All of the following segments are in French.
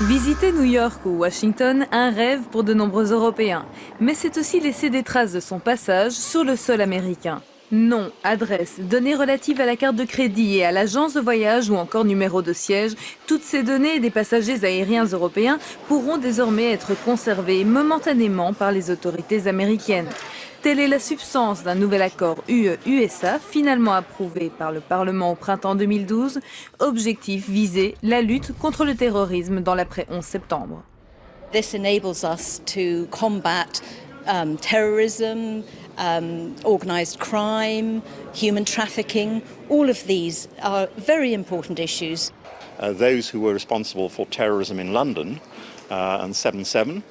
Visiter New York ou Washington, un rêve pour de nombreux Européens. Mais c'est aussi laisser des traces de son passage sur le sol américain. Nom, adresse, données relatives à la carte de crédit et à l'agence de voyage ou encore numéro de siège, toutes ces données des passagers aériens européens pourront désormais être conservées momentanément par les autorités américaines. Telle est la substance d'un nouvel accord UE-USA finalement approuvé par le Parlement au printemps 2012. Objectif visé, la lutte contre le terrorisme dans l'après-11 septembre. This enables us to combat terrorism, organised crime, human trafficking. All of these are very important issues. Those who were responsible for terrorism in London and 7/7,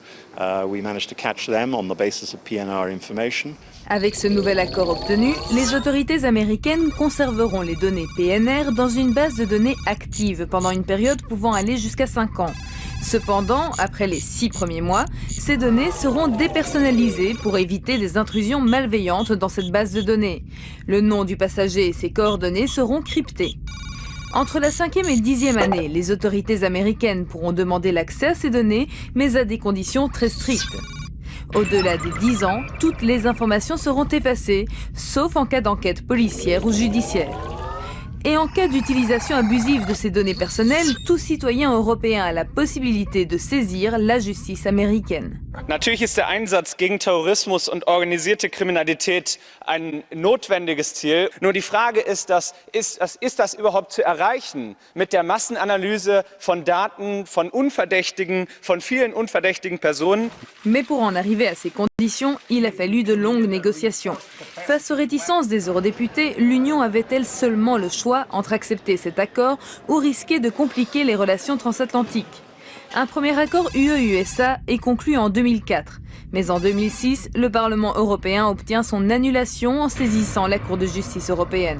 we managed to catch them on the basis of PNR information. Avec ce nouvel accord obtenu, les autorités américaines conserveront les données PNR dans une base de données active pendant une période pouvant aller jusqu'à 5 ans. Cependant, après les 6 premiers mois, ces données seront dépersonnalisées pour éviter des intrusions malveillantes dans cette base de données. Le nom du passager et ses coordonnées seront cryptés. Entre la 5e et 10e année, les autorités américaines pourront demander l'accès à ces données, mais à des conditions très strictes. Au-delà des 10 ans, toutes les informations seront effacées, sauf en cas d'enquête policière ou judiciaire. Et en cas d'utilisation abusive de ces données personnelles, tout citoyen européen a la possibilité de saisir la justice américaine. Natürlich ist der Einsatz gegen Terrorismus und organisierte Kriminalität ein notwendiges Ziel. Nur die Frage ist das überhaupt zu erreichen mit der Massenanalyse von Daten von Unverdächtigen, von vielen unverdächtigen Personen? Mais pour en arriver à ces conditions, il a fallu de longues négociations. Face aux réticences des eurodéputés, l'Union avait-elle seulement le choix entre accepter cet accord ou risquer de compliquer les relations transatlantiques? Un premier accord UE-USA est conclu en 2004. Mais en 2006, le Parlement européen obtient son annulation en saisissant la Cour de justice européenne.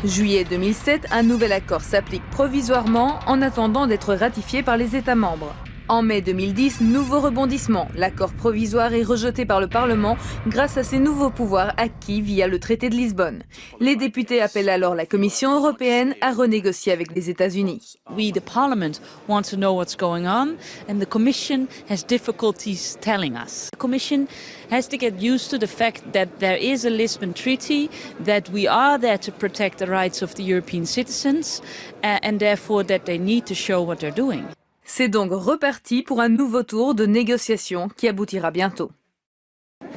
Juillet 2007, un nouvel accord s'applique provisoirement en attendant d'être ratifié par les États membres. En mai 2010, nouveau rebondissement. L'accord provisoire est rejeté par le Parlement grâce à ses nouveaux pouvoirs acquis via le traité de Lisbonne. Les députés appellent alors la Commission européenne à renégocier avec les États-Unis. We, the Parliament, want to know what's going on, and the Commission has difficulties telling us. The Commission has to get used to the fact that there is a Lisbon Treaty, that we are there to protect the rights of the European citizens, and therefore that they need to show what they're doing. C'est donc reparti pour un nouveau tour de négociations qui aboutira bientôt.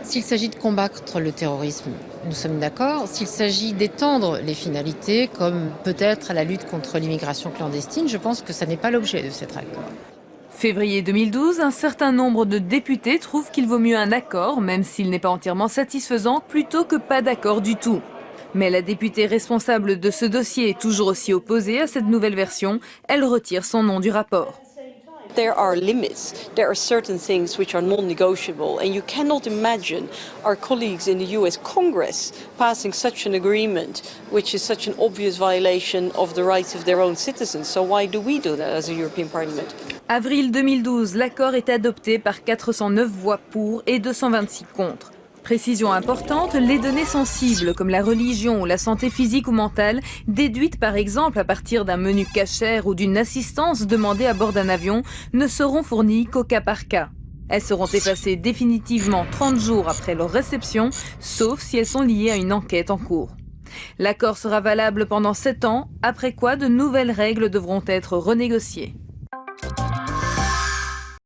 S'il s'agit de combattre le terrorisme, nous sommes d'accord. S'il s'agit d'étendre les finalités, comme peut-être la lutte contre l'immigration clandestine, je pense que ça n'est pas l'objet de cet accord. Février 2012, un certain nombre de députés trouvent qu'il vaut mieux un accord, même s'il n'est pas entièrement satisfaisant, plutôt que pas d'accord du tout. Mais la députée responsable de ce dossier est toujours aussi opposée à cette nouvelle version. Elle retire son nom du rapport. There are limits. There are certain things which are non-negotiable, and you cannot imagine our colleagues in the US Congress passing such an agreement, which is such an obvious violation of the rights of their own citizens. So why do we do that as a European Parliament? Avril 2012, l'accord est adopté par 409 voix pour et 226 contre. Précision importante, les données sensibles comme la religion ou la santé physique ou mentale, déduites par exemple à partir d'un menu cachère ou d'une assistance demandée à bord d'un avion, ne seront fournies qu'au cas par cas. Elles seront effacées définitivement 30 jours après leur réception, sauf si elles sont liées à une enquête en cours. L'accord sera valable pendant 7 ans, après quoi de nouvelles règles devront être renégociées.